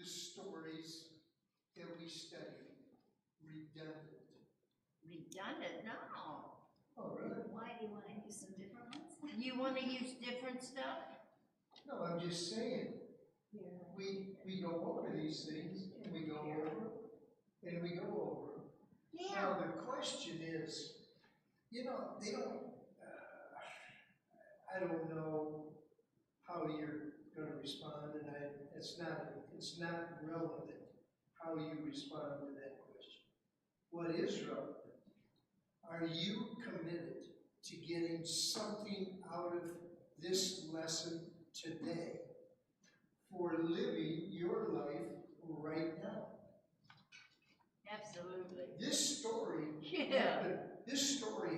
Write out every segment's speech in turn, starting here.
the stories that we study redundant? Redundant? No. Oh, really? Why do you want to use some different ones? You want to use different stuff? No, I'm just saying. Yeah. We go over these things, and we go over, and we go over. Yeah. Now, the question is, they don't, I don't know how you're going to respond, and it's not relevant how you respond to that question. What is relevant? Are you committed to getting something out of this lesson today for living your life right now? Absolutely. This story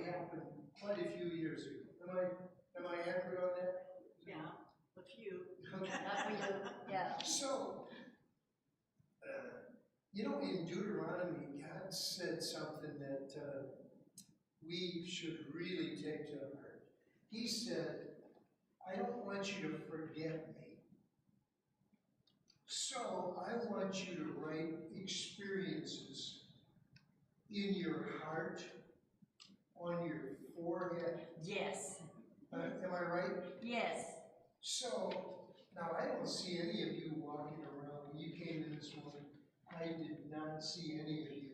happened quite a few years ago. Am I accurate on that? Yeah, a few. Okay. Not for you. Yeah. So, in Deuteronomy, God said something that we should really take to heart. He said, I don't want you to forget me. So I want you to write experiences in your heart, on your forehead. Yes. Am I right? Yes. So, now I don't see any of you walking around. When you came in this morning, I did not see any of you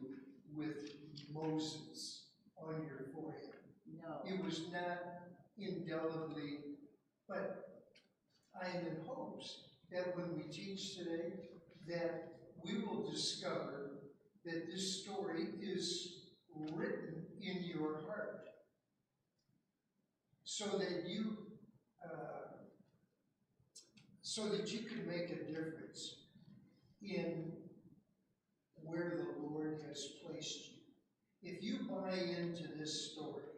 with Moses on your forehead. No. It was not indelibly, but I am in hopes that when we teach today, that we will discover that this story is written in your heart, so that you can make a difference in where the Lord has placed you. If you buy into this story,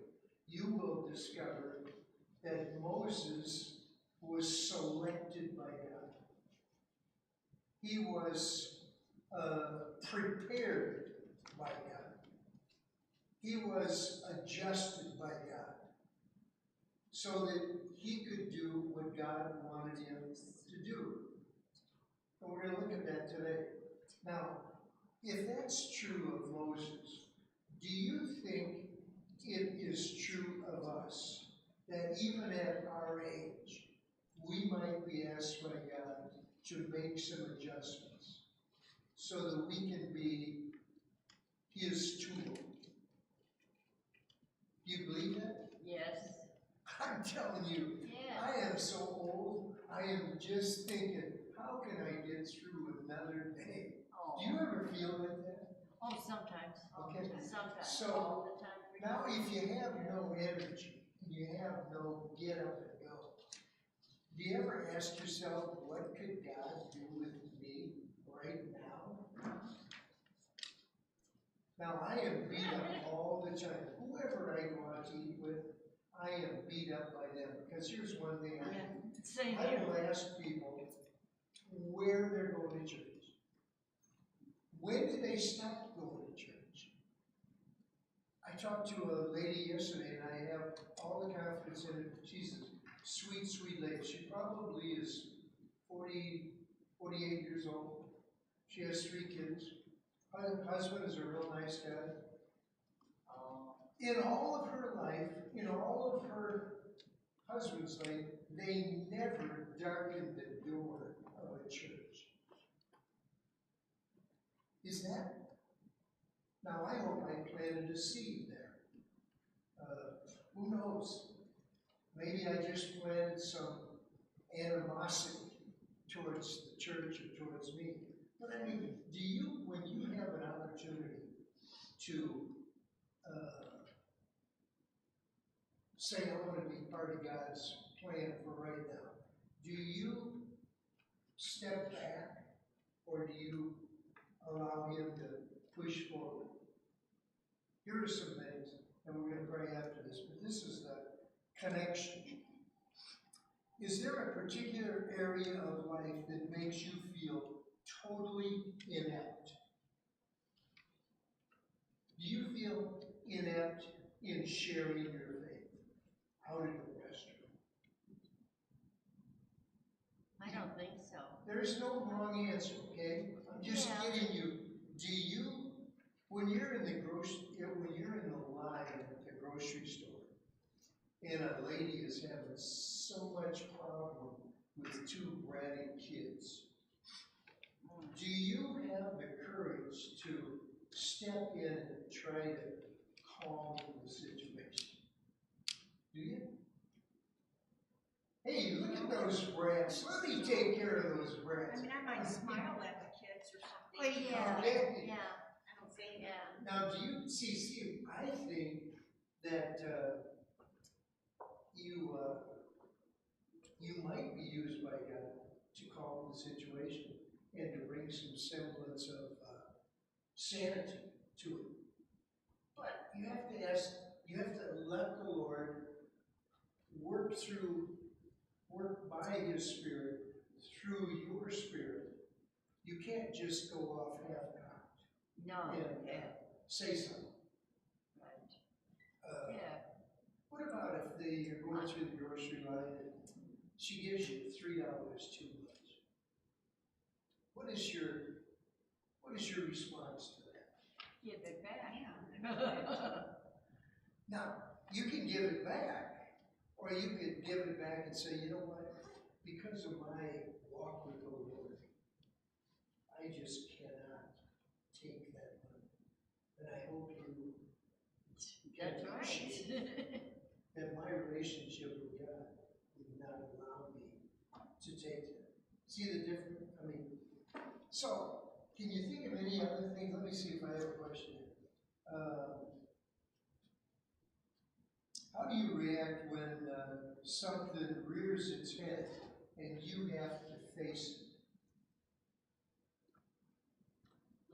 you will discover that Moses was selected by God. He was prepared by God. He was adjusted by God so that he could do what God wanted him to do. And we're going to look at that today. Now, if that's true of Moses, do you think it is true of us that even at our age, we might be asked by God to make some adjustments so that we can be his tool? Do you believe that? Yes. I'm telling you, Yes. I am so old, I am just thinking, how can I get through another day? Oh. Do you ever feel like that? Oh, sometimes. Okay. Sometimes. So, all the time. Now, if you have no energy, you have no get up and go, do you ever ask yourself, what could God do with me right now? Now, I am beat up all the time. Whoever I go out to eat with, I am beat up by them. Because here's one thing I do. Same I here. will ask people where they're going to church. When did they stop going to church? I talked to a lady yesterday, and I have all the confidence in it. She's a sweet, sweet lady. She probably is 40, 48 years old. She has 3 kids. Her husband is a real nice guy. In all of her life, in all of her husband's life, they never darkened the door of a church. Is that? Now, I hope I planted a seed there. Who knows? Maybe I just planted some animosity towards the church or towards me. But I mean, do you, when you have an opportunity to say, I want to be part of God's plan for right now, do you step back or do you allow him to push forward? Here are some things, and we're going to pray after this, but this is the connection. Is there a particular area of life that makes you feel totally inept? Do you feel inept in sharing your faith out in the restroom? I I don't think so. There's no wrong answer, okay? I'm just Yeah. getting you, do you, when you're in the line at the grocery store, and a lady is having so much problem with two bratty kids, do you have the courage to step in and try to calm the situation? Do you? Hey, look at those brats. Let me take care of those brats. I mean, I might smile at the kids or something. Well, yeah, Okay. yeah, I don't say anything. yeah. Now, do you see? I think that you might be used by God to calm the situation and to bring some semblance of sanity to it. But you have to ask. You have to let the Lord work by His Spirit through your spirit. You can't just go off half-cocked No, and yeah, say something. right, yeah. What about if you're going through the grocery line and she gives you $3 too much? What is your response to that? Give it back. Yeah. Now, you can give it back, or you could give it back and say, you know what? Because of my walk with the Lord, I just cannot take that money. And I hope you can That's appreciate right. that my relationship with God would not allow me to take that. See the difference? I mean, so, can you think of any other things? Let me see if I have a question here. How do you react when something rears its head and you have to face it?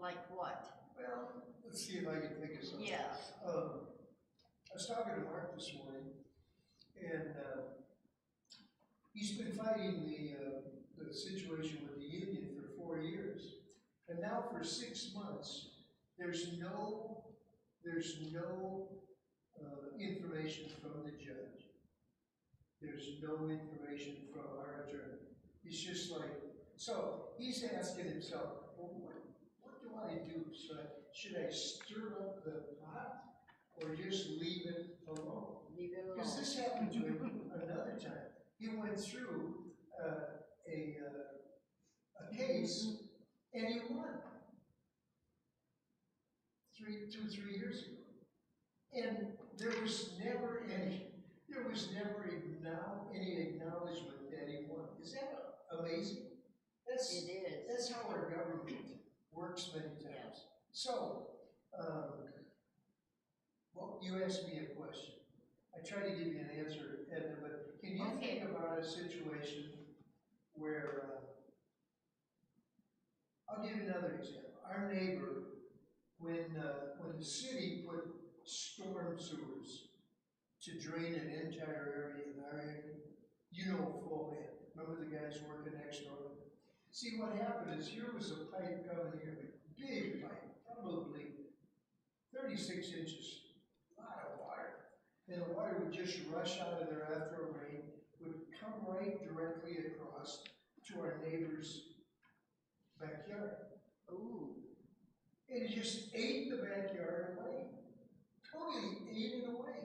Like what? Well, let's see if I can think of something. Yeah. I was talking to Mark this morning, and he's been fighting the situation with the union for 4 years, and now for 6 months, there's no information from the judge. There's no information from our attorney. It's just like, so he's asking himself, well, what do I do? Should I stir up the pot or just leave it alone? Leave it alone. Because this happened to him another time. He went through a case and he won 3 years ago. And there was never any acknowledgement that he won. Is that amazing? It is. That's how our government works many times. Yeah. So, well, you asked me a question. I tried to give you an answer, Edna, but can you think about a situation where, I'll give you another example. Our neighbor, when the city put storm sewers to drain an entire area in our area, flow in. Remember the guys working next door? See, what happened is here was a pipe coming here, a big pipe, probably 36 inches, a lot of water. And the water would just rush out of there after a rain, would come right directly across to our neighbor's backyard. Ooh. And it just ate the backyard away. Totally ate it away.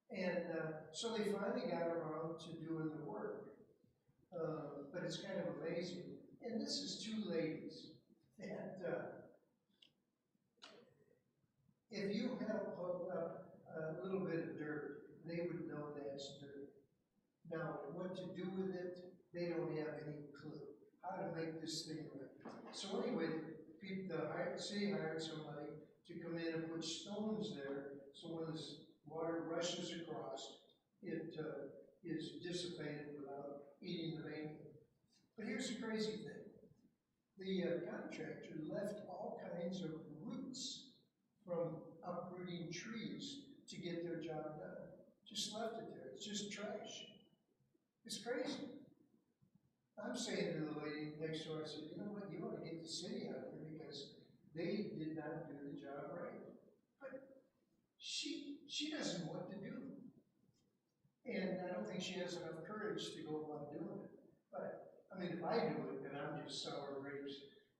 And so they finally got around to doing the work. But it's kind of amazing. And this is two ladies that if you held up a little bit of dirt, they would know that's dirt. Now, what to do with it, they don't have any clue. How to make this thing right. So anyway, the city hired somebody to come in and put stones there, so when this water rushes across, it is dissipated without eating the bank. But here's the crazy thing. The contractor left all kinds of roots from uprooting trees to get their job done. Just left it there. It's just trash. It's crazy. I'm saying to the lady next door, I said, you know what, you ought to get the city out here because they did not do the job right. But she doesn't know what to do. And I don't think she has enough courage to go about doing it. But, I mean, if I do it, then I'm just sour grapes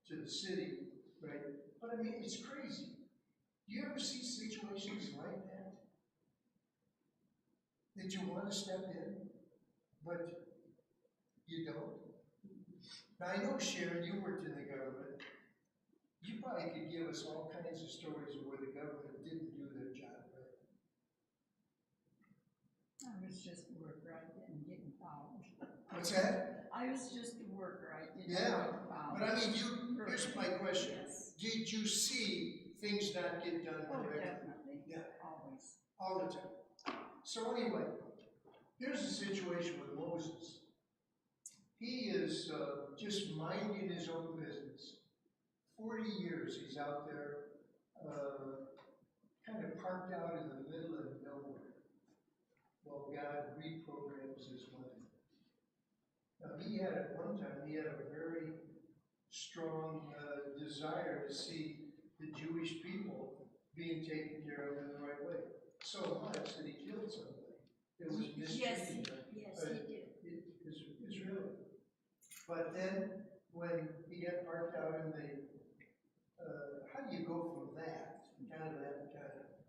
to the city, right? But I mean, it's crazy. Do you ever see situations like that? That you want to step in, but you don't? Now, I know, Sharon, you worked in the government. You probably could give us all kinds of stories of where the government didn't do their job right. I was just a worker, I didn't get involved. What's that? I was just a worker, I didn't Yeah, get involved. But I mean, here's my question. Yes. Did you see things not get done Oh, correctly? definitely. Yeah. Always. All the time. So anyway, here's the situation with Moses. He is just minding his own business. 40 years he's out there, kind of parked out in the middle of nowhere, while God reprograms his mind. Now he had at one time, he had a very strong desire to see the Jewish people being taken care of in the right way. So much that he killed somebody. It was mistreating them. Yes, he did. Israeli. But then, when he got parked out in the, how do you go from that kind of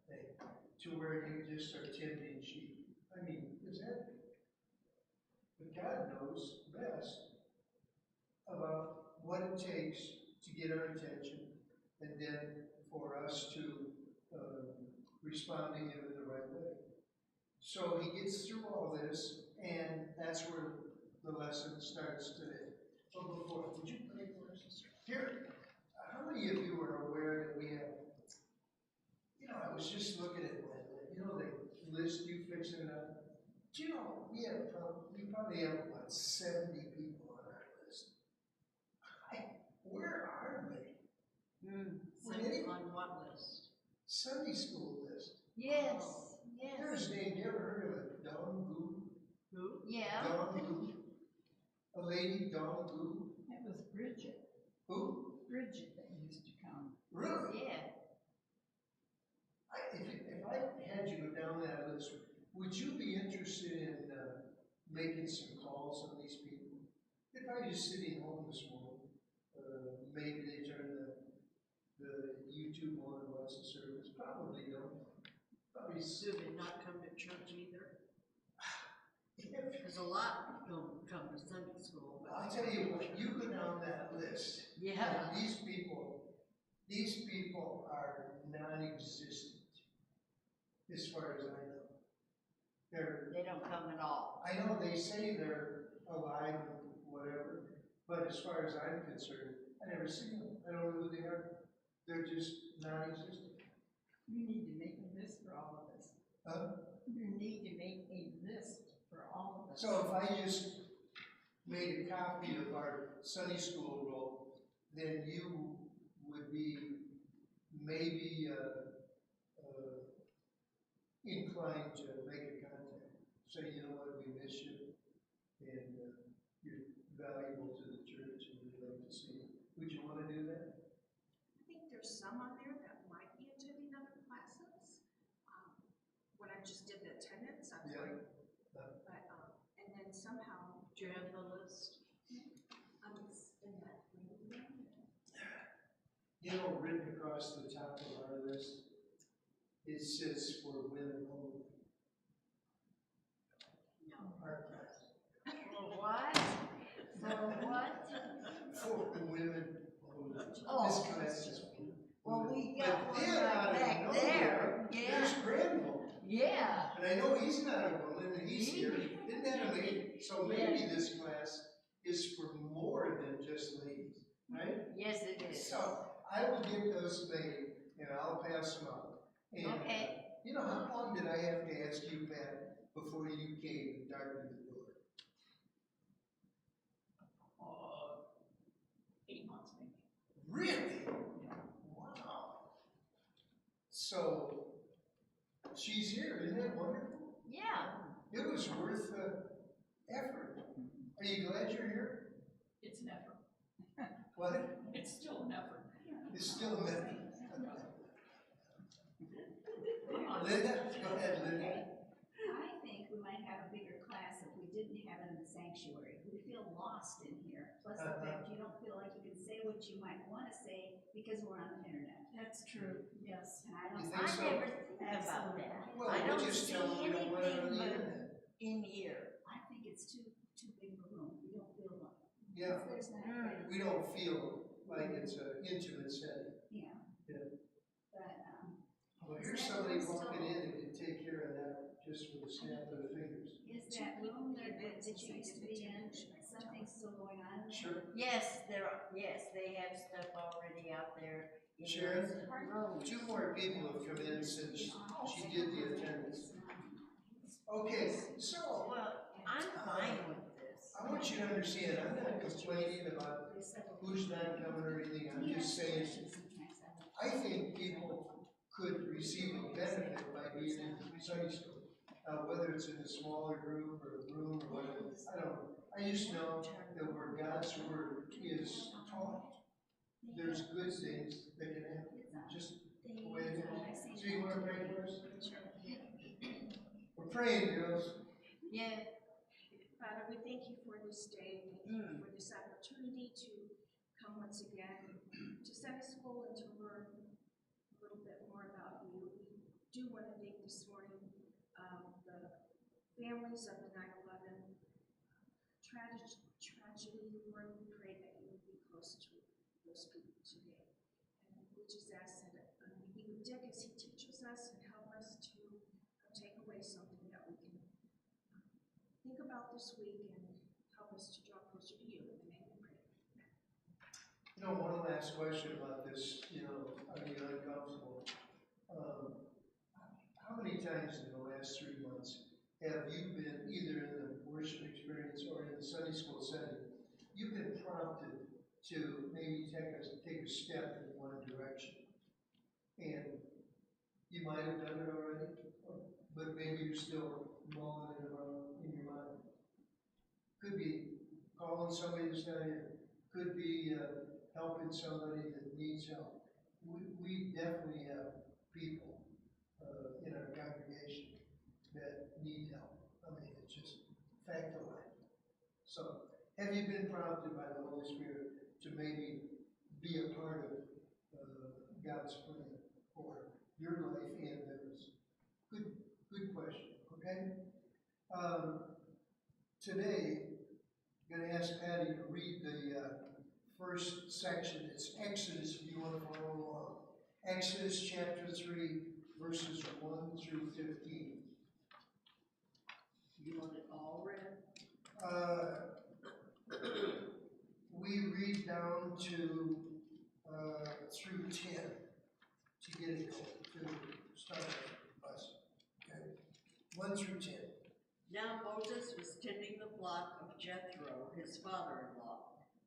thing, to where you just are tending sheep? I mean, is that? But God knows best about what it takes to get our attention, and then for us to respond to Him in the right way. So he gets through all this, and that's where the lesson starts today. But before, would you pray for us? Here, how many of you are aware that we have, I was just looking at the list you fixing it up. Do you know, we probably have about 70 people on our list. Where are they? On what list? Sunday school list. Yes, yes. Here's name, you ever heard of it? Dawn Goo? Who? Yeah. Dawn Goo. A lady, Dawn Goo. It was Bridget. Who? Bridget that used to come. Really? Yeah. If I had you go down that list, would you be interested in making some calls on these people? They're probably just sitting home this morning. Maybe they turn the YouTube on and watch the service. Probably don't. Probably Do they not come to church either? Because a lot don't come to Sunday school. But I'll tell you what, you go down that list. Yeah. And these people are non-existent, as far as I know. They don't come at all. I know they say they're alive and whatever, but as far as I'm concerned, I never seen them. I don't know who they are. They're just non-existent. You need to make a list for all of us. Huh? You need to make a list for all of us. So if I just made a copy of our Sunday school roll, then you would be maybe inclined to make a contact. Say, you know what, we miss you, and you're valuable to the church, and we'd like to see you. Would you want to do that? I think there's some on there that might be attending other classes. When I just did the attendance, I was Yeah. like, and then somehow, do you have the list? it's in that green Written across the top of our list, it says for women only. No. Our class. For what? For what? For women only. Oh. This class is for Well, women. we got But one then out right of back nowhere, there. There's Yeah. Granville. Yeah. And I know he's not a woman, and he's here. Isn't that amazing? So maybe this class is for more than just ladies, right? Yes, it is. So I will get those made, and I'll pass them out. And, Okay. how long did I have to ask you, Pat, before you came and darkened the door? 8 months maybe. Really? Wow. So she's here, isn't that wonderful? Yeah. It was worth the effort. Are you glad you're here? It's an effort. What? It's still an effort. It's still a minute. Linda, go ahead, Linda. I think we might have a bigger class if we didn't have it in the sanctuary. Would it feel lost in here. Plus the fact you don't feel like you can say what you might wanna say because we're on the internet. That's true, yes. And I You don't, think I so? never think about that. Well, I we don't just see tell them we don't want it on the anything but internet. in here. I think it's too big of a room. We don't feel like. Yeah, There's that, Mm. we don't feel like it's an intimate setting. yeah. Yeah. But, Well, here's somebody walking in that can take care of that just with a snap of the fingers. is that room that you used to be in, something still going on in there? Sure. Yes, they have stuff already out there. in Sharon? those rooms. 2 more people have come in since she did the attendance. Okay, so Well, I'm fine with this. I want you to understand, I'm not complaining about who's not coming or anything, I'm just saying, I think people could receive a benefit by being in Sunday school. Whether it's in a smaller group or a room or whatever, I don't know. I just know that where God's word is taught, there's good things that can happen, just the way it is. So you want to pray for us? We're praying, girls. Yeah. Father, we thank you for this day, thank you for this opportunity to come once again to Sunday school and to learn a little bit more about you. We do want to thank this morning the families of the 9/11 tragedy. Lord, we pray that you would be close to those people today. And we just ask that you would dig as he teaches us and help us to take away something that we can think about this week and help us to draw closer to you. In the name we pray. You know, one last question about this, are you uncomfortable? How many times in the last 3 months have you been, either in the worship experience or in the Sunday school setting, you've been prompted to maybe take a step in one direction? And you might have done it already, but maybe you're still mulling it around in your mind. Could be calling somebody to tell you, could be helping somebody that needs help. We definitely have people in our congregation that need help. I mean, it's just fact of life. So, have you been prompted by the Holy Spirit to maybe be a part of God's plan for your life and theirs? Good question, okay? Today, I'm going to ask Patty to read the first section. It's Exodus, if you want to follow along. Exodus chapter 3, verses 1 through 15. You want it all read? We read down to through 10 to get it to start us. Okay? 1 through 10. Now Moses was tending the flock of Jethro, his father-in-law,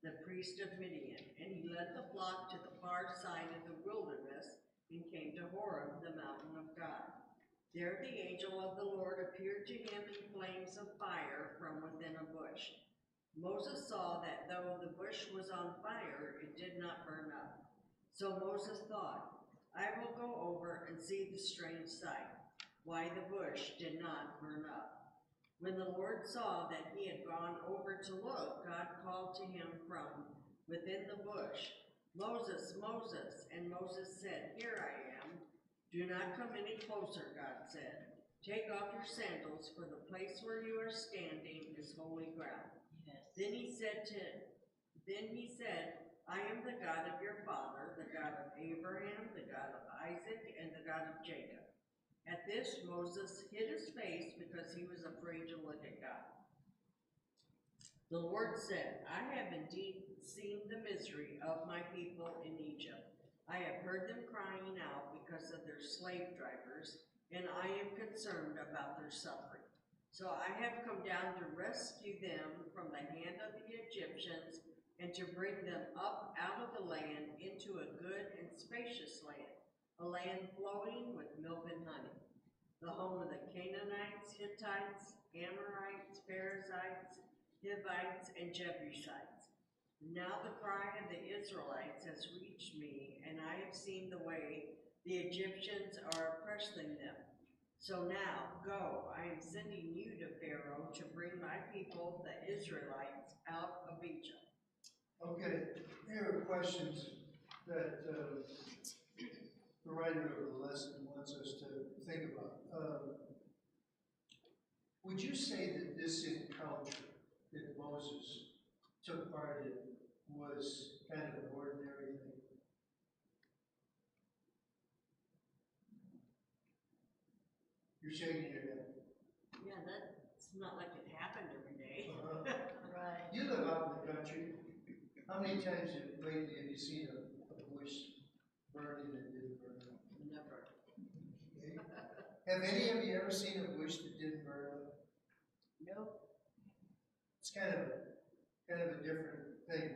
the priest of Midian, and he led the flock to the far side of the wilderness and came to Horeb, the mountain of God. There the angel of the Lord appeared to him in flames of fire from within a bush. Moses saw that though the bush was on fire, it did not burn up. So Moses thought, I will go over and see the strange sight, why the bush did not burn up. When the Lord saw that he had gone over to look, God called to him from within the bush, Moses, Moses. And Moses said, Here I am. Do not come any closer, God said. Take off your sandals, for the place where you are standing is holy ground. Yes. Then he said, I am the God of your father, the God of Abraham, the God of Isaac, and the God of Jacob. At this, Moses hid his face because he was afraid to look at God. The Lord said, I have indeed seen the misery of my people in Egypt. I have heard them crying out because of their slave drivers, and I am concerned about their suffering. So I have come down to rescue them from the hand of the Egyptians and to bring them up out of the land into a good and spacious land, a land flowing with milk and honey, the home of the Canaanites, Hittites, Amorites, Perizzites, Hivites, and Jebusites. Now the cry of the Israelites has reached me, and I have seen the way the Egyptians are oppressing them. So now, go, I am sending you to Pharaoh to bring my people, the Israelites, out of Egypt. Okay, here are questions that the writer of the lesson wants us to think about. Would you say that this encounter that Moses took part in was kind of an ordinary thing? You're shaking your head. Yeah, that's not like it happened every day. Right. You live out in the country. How many times lately have you seen a bush burning that didn't burn up? Never. Okay. Have any of you ever seen a bush that didn't burn up? Nope. It's kind of a different thing.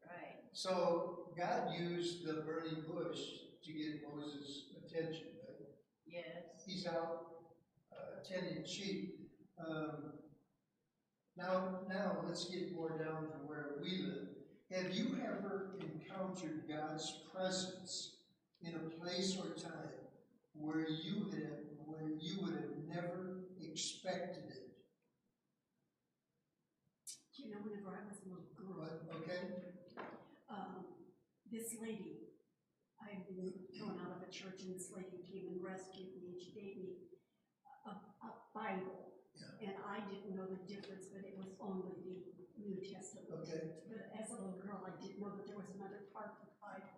Right. So God used the burning bush to get Moses' attention. Right? Yes. He's out tending sheep. Now let's get more down to where we live. Have you ever encountered God's presence in a place or time where you would have never expected it? Do you know, whenever I was a little girl, What? Okay? this lady, I had been thrown out of a church, and this lady came and rescued me, and she gave me a Bible. Yeah. And I didn't know the difference, but it was only the New Testament. Okay. But as a little girl, I didn't know that there was another part of the Bible.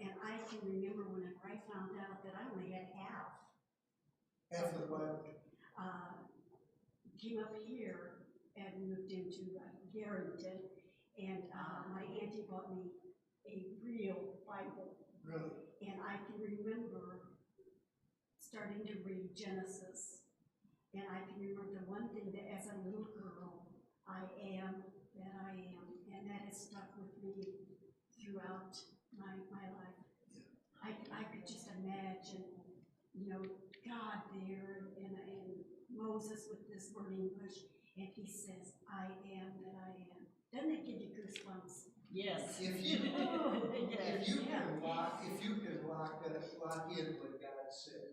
And I can remember whenever I found out that I only had half. Half the Bible. Came up here and moved into Garrington, and my auntie bought me a real Bible. Really? And I can remember starting to read Genesis. And I can remember the one thing that as a little girl, I am that I am. And that has stuck with me throughout my life. I could just imagine, God there and Moses with this burning bush. And he says, I am that I am. Doesn't it give you goosebumps? Yes. If you Yes. can lock in what God said,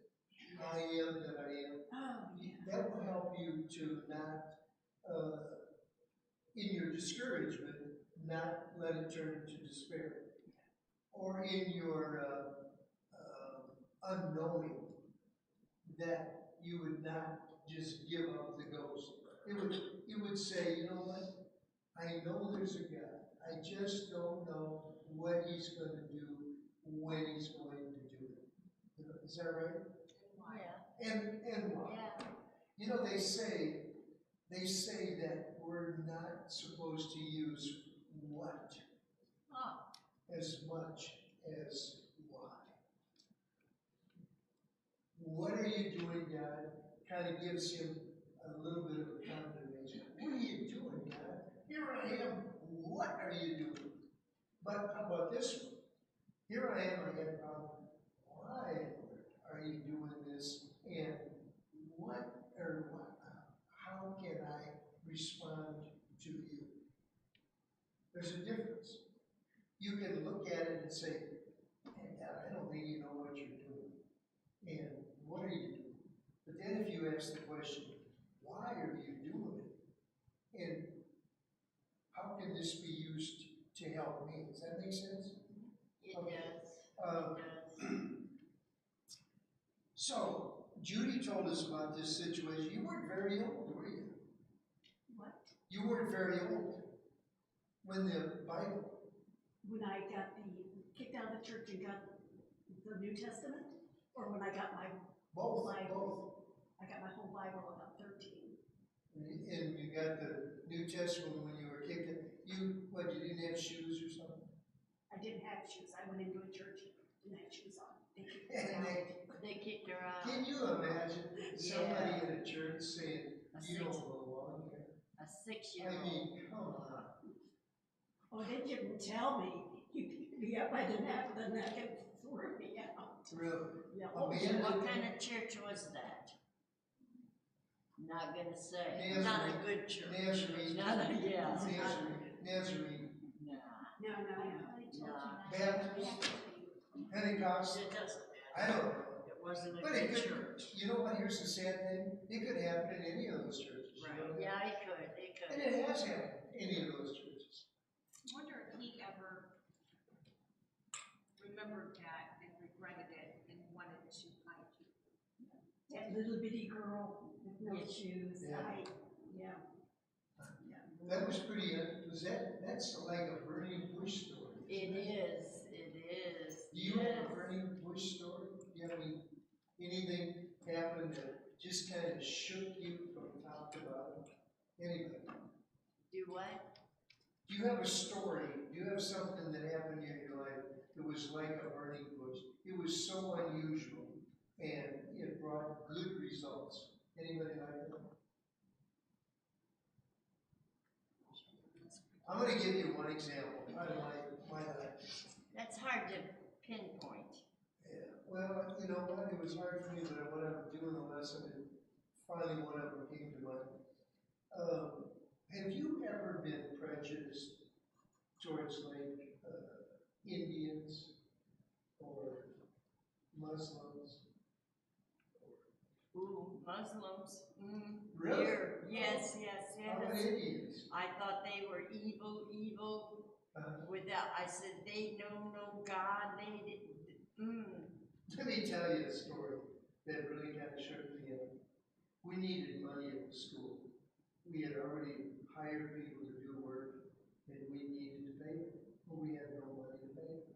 I am that I am. Oh, yeah. That will help you to not, in your discouragement, not let it turn into despair, or in your unknowing, that you would not just give up the ghost. It would say, you know what? I know there's a God. I just don't know what He's going to do when He's going to do it. Is that right? Yeah. And why? Yeah. You know, they say that we're not supposed to use what as much as why. What are you doing, God? Kind of gives him a little bit of a condemnation. What are you doing, God? Here I am. What are you doing? But how about this one? Here I am, I got a problem. Why are you doing this? And how can I respond to you? There's a difference. You can look at it and say, hey, God, I don't think you know what you're doing. And what are you doing? But then if you ask the question, why are you doing it? And how can this be used to help me? Does that make sense? It Okay. does. It does. So, Judy told us about this situation. You weren't very old, were you? What? You weren't very old when the Bible. When I got kicked out of the church and got the New Testament, or when I got my Both. Bible? I got my whole Bible about 13. And you got the New Testament when you were kicking. You didn't have shoes or something? I didn't have shoes. I went into a church, didn't have shoes on. They kicked me And out. They kicked her out. can you imagine somebody in a church saying, A you don't belong here? A I 6-year-old. mean, come on. Oh, they didn't tell me. He picked me up by the neck and threw me out. Really? Yeah. A man What did kind that? of church was that? Not gonna say. Nazarene. Not a good church. Nazarene. Not a, yeah. Nazarene. Nah. No. I told you not to. Baptist. Pentecostal. It doesn't I matter. don't know. It wasn't a But it good could, church. you know what, here's the sad thing, it could happen in any of those churches. you Right. know that? Yeah, it could, And it has happened in any of those churches. I wonder if he ever remembered that and regretted it and wanted to hide you. That little bitty girl with no Yeah. shoes, Yeah. yeah. That was pretty, that's like a burning bush story. It isn't is, it is. Do you have a yes. burning bush story? Do you have anything happen that just kind of shook you from top to bottom? Anybody? Do what? Do you have a story? Do you have something that happened in your life that was like a burning bush? It was so unusual and it brought good results. Anybody like that? I'm going to give you one example out of my life. That's hard to pinpoint. Yeah. Well, you know what? It was hard for me, but when I was doing the lesson, and finally one of them came to mind. Have you ever been prejudiced towards like Indians or Muslims? Ooh, Muslims. Really? Here. Yes, yes, How about yes. Indians? I thought they were evil, evil. Without, I said, they know no God, they didn't. Let me tell you a story that really kind of shook me up. We needed money at the school. We had already hired people to do work, and we needed to pay them, but we had no money to pay them.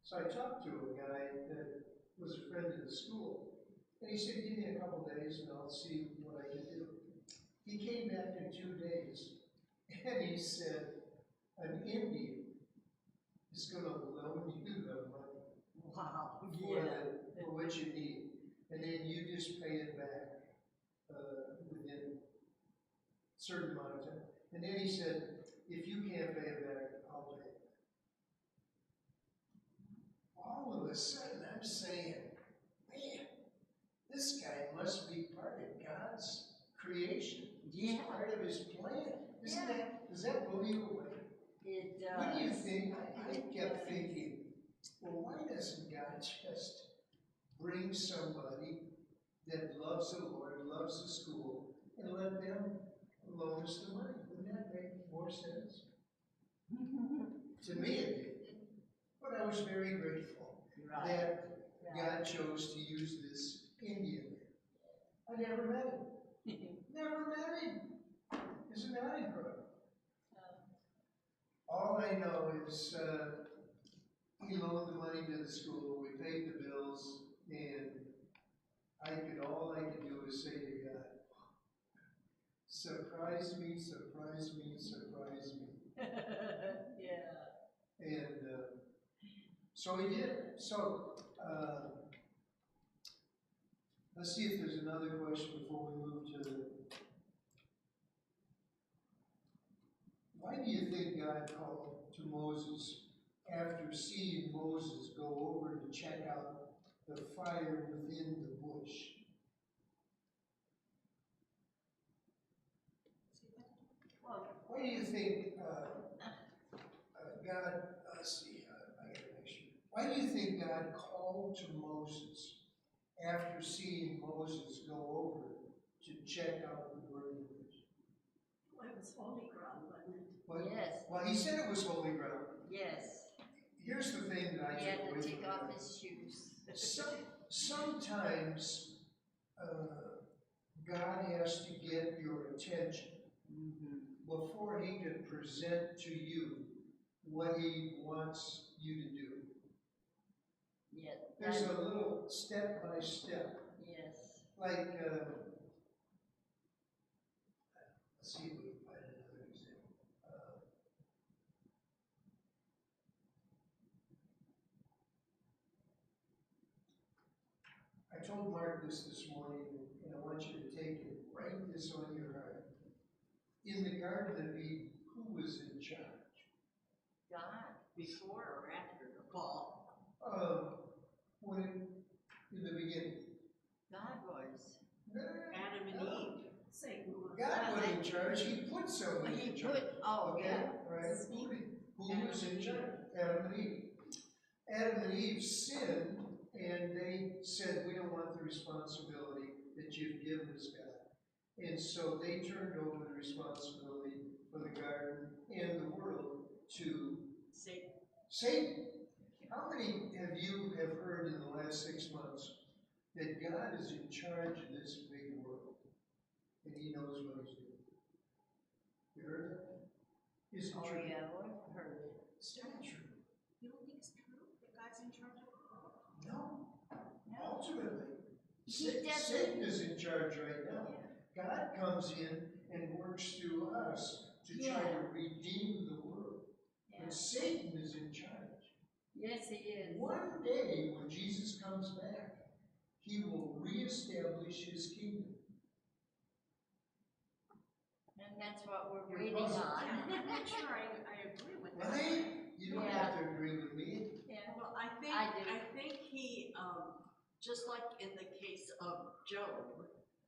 So I talked to a guy that was a friend of the school, and he said, give me a couple days and I'll see what I can do. He came back in 2 days, and he said, an Indian is going to loan you the money Wow. for what you need, and then you just pay it back within a certain amount of time. And then he said, if you can't pay it back, I'll pay it back. All of a sudden, I'm saying, man, this guy must be part of God's creation. He's Yeah. part of his plan. Isn't Yeah. does that blow you away? It does. What do you think? I kept thinking, well, why doesn't God just bring somebody that loves the Lord, loves the school, and let them loan us the money? Wouldn't that make more sense? To me it did. But I was very grateful Right. that God chose to use this Indian. I never met him. Never met him. Isn't that incredible? All I know is he loaned the money to the school, we paid the bills, and all I could do was say to God, surprise me, surprise me, surprise me. Yeah. And so he did. So let's see if there's another question before we move to the. Why do you think God called to Moses after seeing Moses go over to check out the fire within the bush? Why do you think God, let's see, I gotta make sure. Why do you think God called to Moses after seeing Moses go over to check out the burning bush? Well, it was holy ground, wasn't it? Well, Yes. well, he said it was holy ground. Yes. Here's the thing that I He took had away to from take off that. his shoes. Sometimes God has to get your attention before he can present to you what he wants you to do. Yes. There's a little step by step. Yes. Like, let's see if we can find another example. I told Mark this morning, and I want you to take it, write this on your heart. In the Garden of Eden, who was in charge? God. Before or after the fall? In the beginning. God was. Adam and Eve. Satan was. God was in charge. He put somebody He in charge. put, oh, Okay, yeah. right? Who was in charge? Adam and Eve. Adam and Eve sinned, And they said, we don't want the responsibility that you've given us, God. And so they turned over the responsibility for the garden and the world to Satan. Satan. How many have you have heard in the last 6 months that God is in charge of this big world and He knows what He's doing? You heard that? Is it Oh, true? yeah, I've heard it. It's not true. You don't think it's true that God's in charge of the world? No. No. Ultimately, He doesn't- Satan is in charge right now. God comes in and works through us to try to redeem the world. But Satan is in charge. Yes, he is. One day, when Jesus comes back, He will reestablish His kingdom. And that's what we're You're waiting puzzled. on. Yeah, I'm not sure I agree with that. Right? You don't have to agree with me. Yeah. Well, I do. I think he, just like in the case of Job,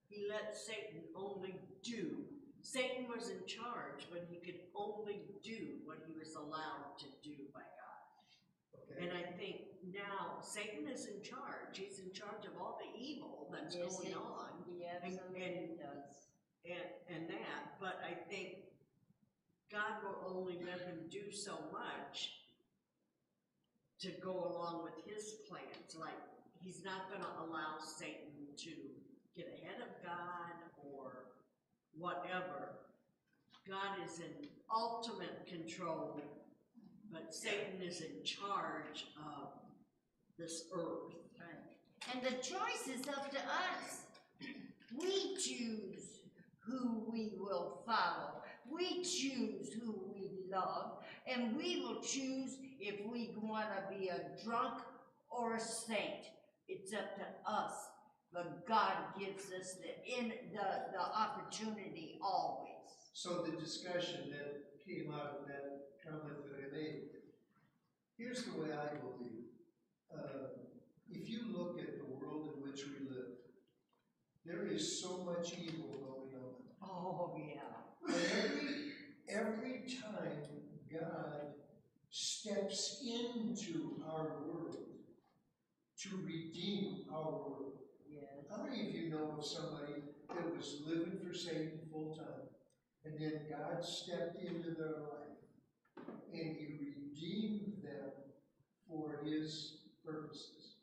he let Satan only do. Satan was in charge, but he could only do what he was allowed to do by God. Okay. And I think now Satan is in charge. He's in charge of all the evil that's Yes, going he- on. He absolutely does. And that, but I think God will only let him do so much to go along with his plans. Like, he's not gonna allow Satan to get ahead of God or whatever. God is in ultimate control, but Satan is in charge of this earth. Right. And the choice is up to us. We choose who we will follow. We choose who we love. And we will choose if we want to be a drunk or a saint. It's up to us. But God gives us the opportunity always. So the discussion that came out of that comment that I made, here's the way I believe. If you look at the world in which we live, there is so much evil going on. Oh, yeah. And every time God steps into our world to redeem our world. Yes. How many of you know of somebody that was living for Satan full time, and then God stepped into their life and He redeemed them for His purposes?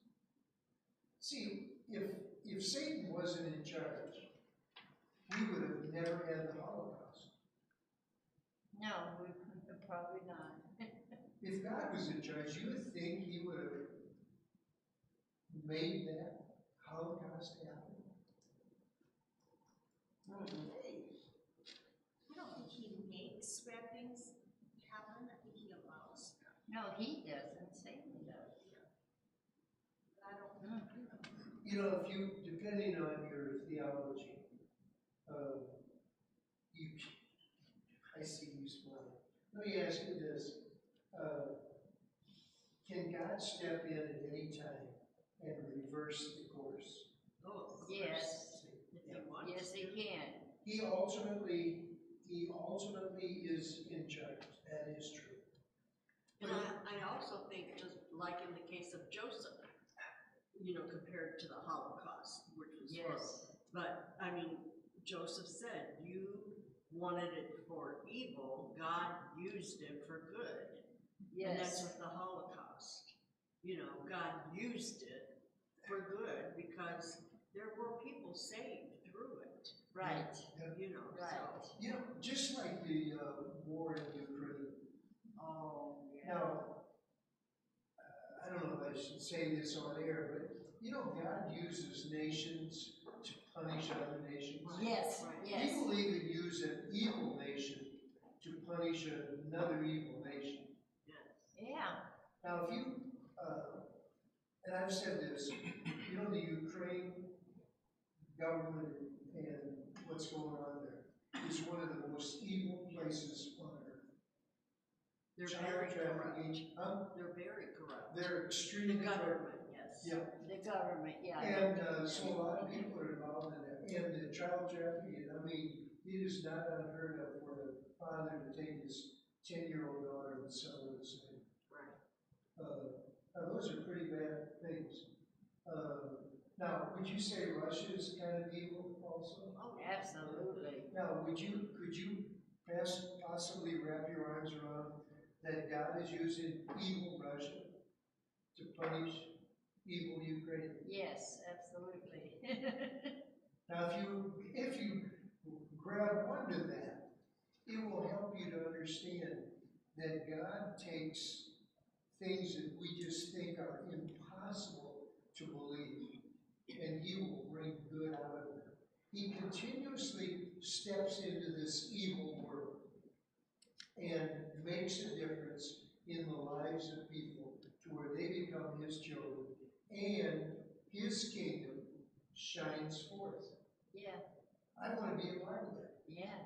See, if Satan wasn't in charge, we would have never had the Holocaust. No, probably not. If God was in charge, you would think He would have made that Holocaust happen. I don't think he makes bad things happen, I think he allows them. No, he doesn't. Satan does. But I don't, You know, if you, depending on your theology, I see you smiling. Let me ask you this. Can God step in at any time and reverse the course? Oh, of course. Yes. If he wants Yes, he to. can. He ultimately is in charge. That is true. And I also think, just like in the case of Joseph, compared to the Holocaust, which was horrible. Yes. But, I mean, Joseph said, you wanted it for evil, God used it for good. And that's Yes. with the Holocaust. God used it for good because there were people saved through it. Right. So. You know, just like the war in Ukraine. Oh, yeah. Now, I don't know if I should say this on air, but God uses nations to punish other nations. Yes. Right. Yes. He will even use an evil nation to punish another evil nation. Yeah. Now, if you, and I've said this, the Ukraine government and what's going on there is one of the most evil places on earth. They're Child very corrupt. trafficking, They're very corrupt. they're extremely The corrupt. government, yes. Yeah. The government, yeah. And so a lot of people are involved in that. And the child trafficking, I mean, it is not unheard of for the father to take his 10-year-old daughter and sell her to slave. Right. Now those are pretty bad things. Now, would you say Russia is kind of evil also? Oh, absolutely. Now, could you possibly wrap your arms around that God is using evil Russia to punish evil Ukraine? Yes, absolutely. Now, if you grab onto that, it will help you to understand that God takes things that we just think are impossible to believe, and He will bring good out of them. He continuously steps into this evil world and makes a difference in the lives of people to where they become His children, and His kingdom shines forth. Yeah, I want to be a part of that. yeah.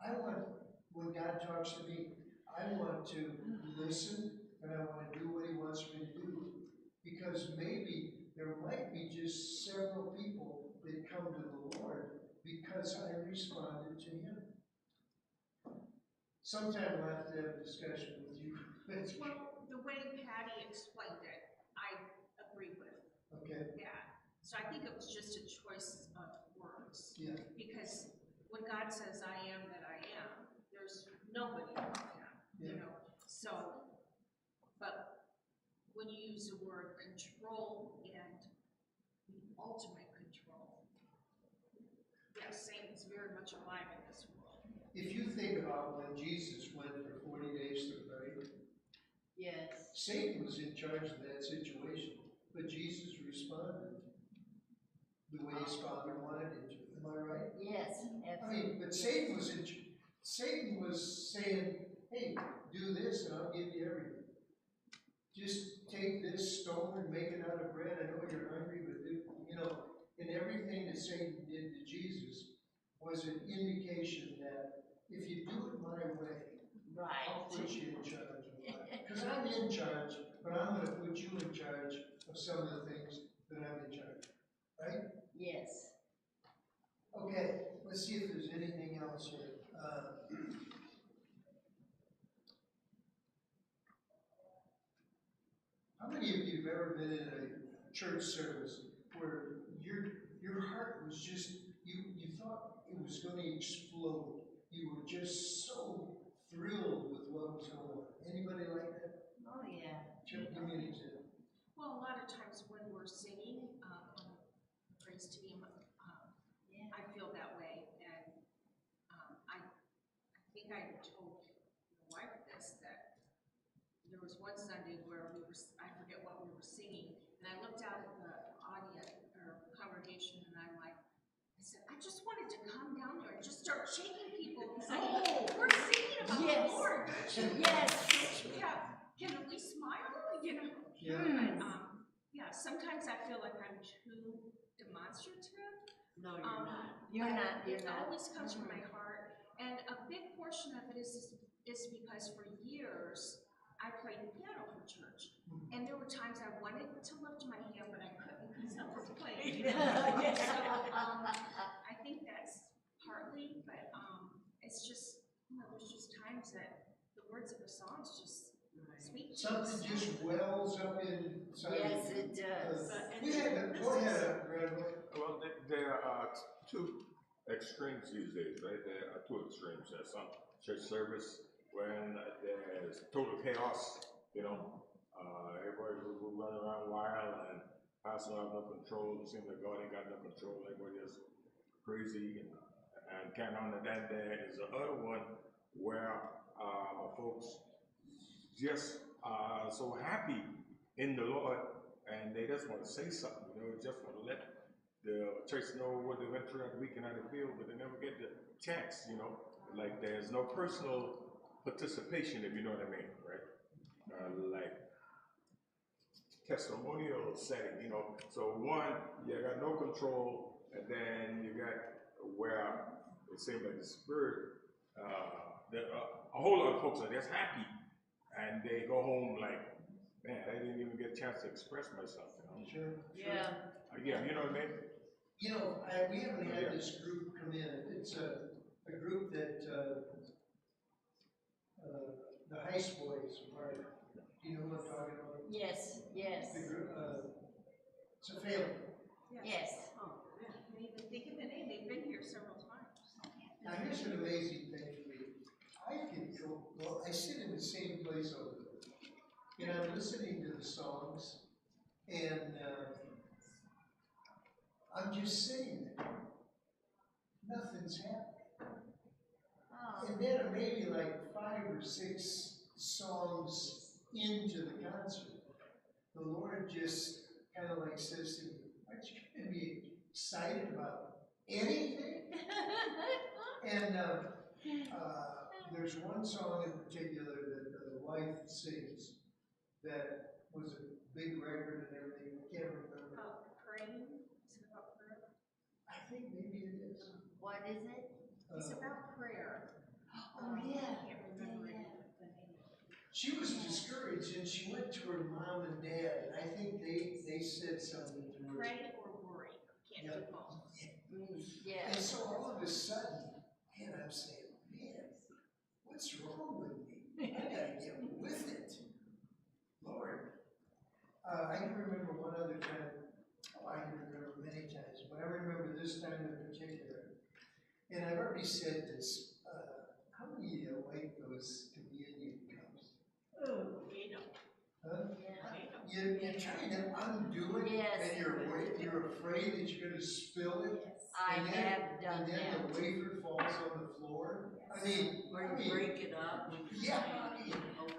I want, when God talks to me, I want to listen, and I want to do what He wants me to do. Because maybe there might be just several people that come to the Lord because I responded to Him. Sometime we'll have to have a discussion with you. Well, the way Patty explained it, I agree with Okay, that. So I think it was just a choice of words. yeah, Because when God says, I am that I am, there's nobody like Him, you know? So, but when you use the word control and the ultimate control, yes, Satan's very much alive in this world. if you think about when Jesus went for 40 days to pray, Yes. Satan was in charge of that situation, but Jesus responded the way His Father wanted him to. Am I right? Yes, I absolutely. mean, but Satan was saying, hey, do this and I'll give you everything. Just take this stone and make it out of bread. I know you're hungry, but you know, and everything that Satan did to Jesus was an indication that if you do it my way, I'll put Right. you in charge of life. Because I'm in charge, but I'm going to put you in charge of some of the things that I'm in charge of. Right? Yes. Okay, let's see if there's anything else here. How many of you have ever been in a church service where your heart was just, you thought it was going to explode? You were just so thrilled with what was going on. Anybody like that? Oh, yeah. Give me an example. Well, a lot of times when we're singing on the praise team, Yeah. I feel that way, and I think I told my wife this, that there was one Sunday where I forget what we were singing, and I looked out at the audience or congregation, and I said, I just wanted to come down there and just start shaking people and say, we're singing about Yes. the Lord, don't you? Yes. Can we smile? You know. Yeah. But, yeah, sometimes I feel like I'm too demonstrative. No, you're not. You're not. It always comes from my heart, and a big portion of it is because for years I played piano for church, and there were times I wanted to lift my hand, but I couldn't because I was playing. So I think that's partly, but it's just, there's just times that the words of the songs just speak to Something us. just wells up inside. Yes, it does. Go ahead, Randall. Well, there are two extremes these days, right? There are two extremes. There's some church service when there's total chaos, everybody will run around wild and pastor have no control. It seems like God ain't got no control. Everybody is crazy and carrying on. And then there is the other one where folks just are so happy in the Lord and they just want to say something, just want to let the church know what they went through that week and how they feel, but they never get the chance, like there's no personal participation, if you know what I mean, right? Like testimonial setting, so one, you got no control, and then you got where it seems like the spirit, a whole lot of folks are just happy, and they go home like, man, I didn't even get a chance to express myself, Sure. Yeah. Yeah, you know what I mean? We haven't had this group come in. It's a group that the Heist Boys are part of. Do you know what I'm talking about? Yes, yes. The group, It's a family. Yes. And even think of the name, they've been here several times. Now, here's an amazing thing for me. I can go, well, I sit in the same place over there, and I'm listening to the songs, and I'm just sitting there. Nothing's happening. Oh. And then maybe like 5 or 6 songs into the concert, the Lord just kind of like says to me, aren't you going to be excited about anything? And there's one song in particular that the wife sings that was a big record and everything. I can't remember. Praying, is it about prayer? I think maybe it is. What is it? It's about prayer. Oh, yeah. I can't remember Yeah, the name. She was discouraged and she went to her mom and dad, and I think they said something to her. Pray or worry, can't do both. Yeah. And so all of a sudden, man, I'm saying, man, what's wrong with me? I gotta get with it. Lord. I can remember one other time, I can remember many times, but I remember this time in particular. And I've already said this, how many like those communion cups? Oh, you know. Huh? Yeah. You're trying to undo it, Yes. and you're afraid that you're gonna spill it. I And then- have done And then that. the wafer falls on the floor. I mean, Or you break it up. yeah.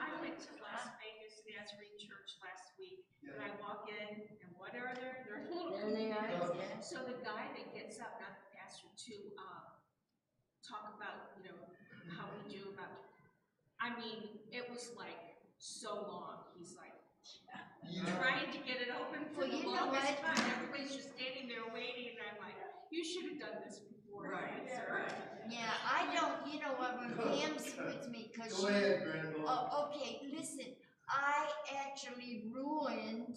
I went to Las Vegas Nazarene Church last week, and I walk in, and what are there? They're little. There they are, Oh. yeah. So the guy that gets up, not the pastor, to talk about, how we do about, I mean, it was like so long. He's like trying to get it open for Well, the you know longest what? time. Everybody's just standing there waiting, and I'm like, you should have done this before. Right, sir." Yeah, I don't, you know what, when Pam's with me, cause Go she, ahead, Grandma. oh, okay, listen, I actually ruined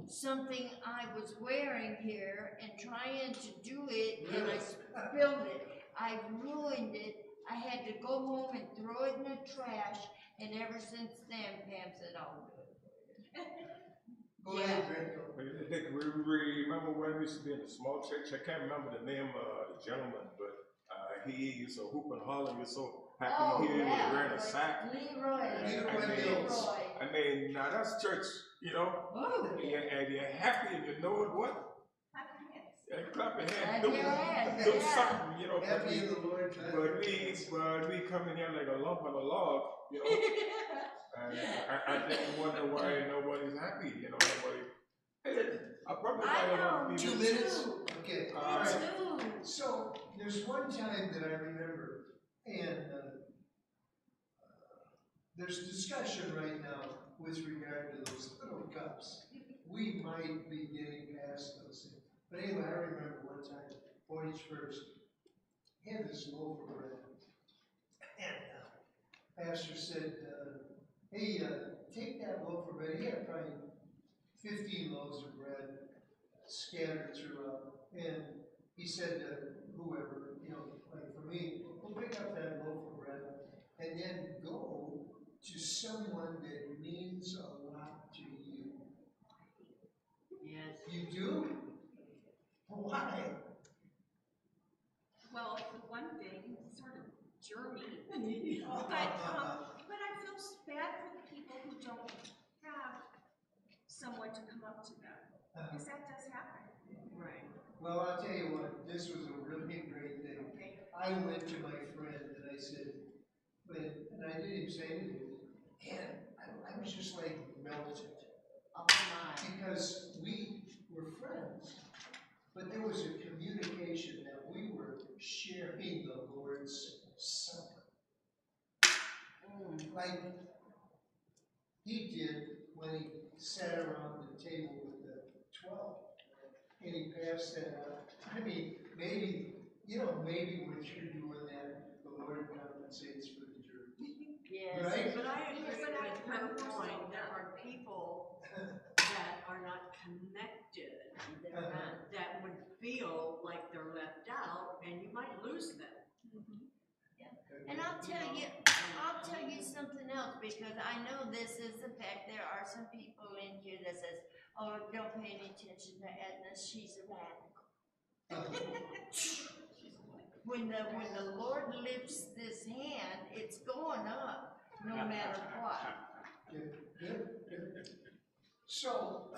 something I was wearing here and trying to do it, and I spilled it. I ruined it. I had to go home and throw it in the trash, and ever since then, Pam said, I'll do it. Go ahead, Grandma. Remember when we used to be in a small church? I can't remember the name of the gentleman, but he used to hoop and holler. He was so happy Oh, he was yeah. wearing a sack. Leroy Mills. I mean, now that's church, Oh. and you're happy and you know what? And clap your hands, Clap your hands, do yeah. something, but Happy in the Lord. but we come in here like a lump on a log, and I think wonder why nobody's happy, nobody. I probably I got a lot know. of 2 people. minutes? Okay. Me All right. too. So, there's one time that I remember, and there's discussion right now with regard to those little cups. We might be getting past those things. But anyway, I remember one time, Portage first, had this loaf of bread. And pastor said, hey, take that loaf of bread. He had probably 15 loaves of bread scattered throughout. And he said to whoever, like for me, well, pick up that loaf of bread and then go to someone that means a lot to you. Yes. You do? Why? Well, for one thing, sort of germy, but I feel bad for the people who don't have someone to come up to them, because that does happen. Right. Well, I'll tell you what, this was a really great thing. Okay. I went to my friend and I said, and I didn't even say anything, and I was just like melted. Oh my. Because we were friends, but there was a communication that we were sharing the Lord's Supper. Like he did when he sat around the table with the 12 and he passed that out. I mean, maybe when you're doing that, the Lord compensates for the jerky. Yes. Right? But I agree Yes, but with I'm her more so point, there are people that are not connected, They're not. that would feel like they're left out, and you might lose them. And I'll tell you something else, because I know this is the fact, there are some people in here that says, Oh, don't pay any attention to Edna, she's a radical. When the Lord lifts this hand, it's going up, no matter what. Good. So,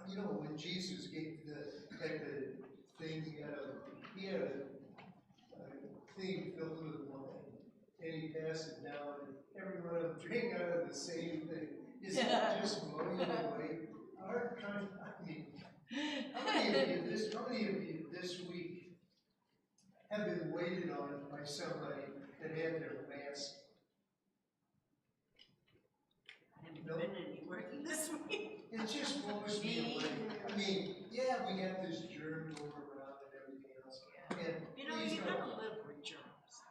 you know, when Jesus gave had the thing, he had a thing filled with wine, and he passed it down, and every one of them drank out of the same thing. Is that just blow you away? I mean, how many of you this week have been waited on by somebody that had their mask? Haven't been anywhere this week. It just blows me away. I mean, yeah, we got this germ going around and everything else. And You know, please you don't- gotta live with germs.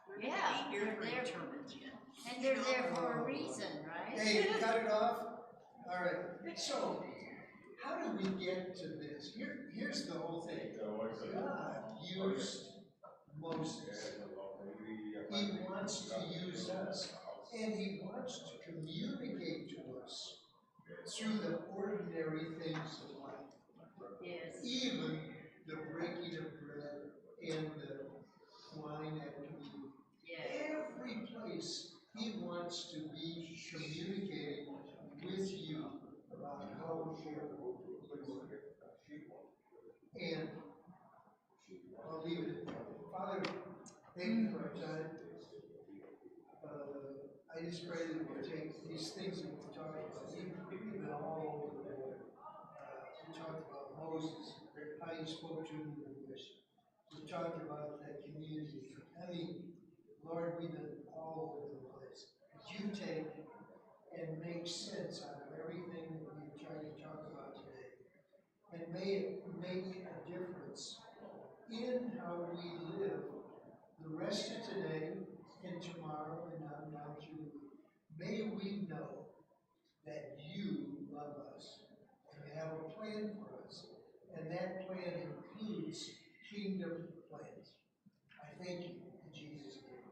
We're Yeah, gonna be here they're for there. eternity. And they're there for a reason, right? Hey, cut it off. All right. So, how do we get to this? Here's the whole thing. God used Moses. He wants to use us. And he wants to communicate to us through the ordinary things of life. Yes. Even the breaking of bread and the wine at communion. Yeah. Every place he wants to be communicating with you about how he will work. And I'll leave it at that. Father, thank you for our time. I just pray that we'll take these things that we're talking about, even all over the board. We talked about Moses, how he spoke to him in the bush. We talked about that community. I mean, Lord, we've been all over the place. But you take and make sense out of everything that we've tried to talk about today. And may it make a difference in how we live the rest of today and tomorrow and on down through the week. May we know that you love us and you have a plan for us. And that plan includes kingdom plans. I thank you in Jesus' name.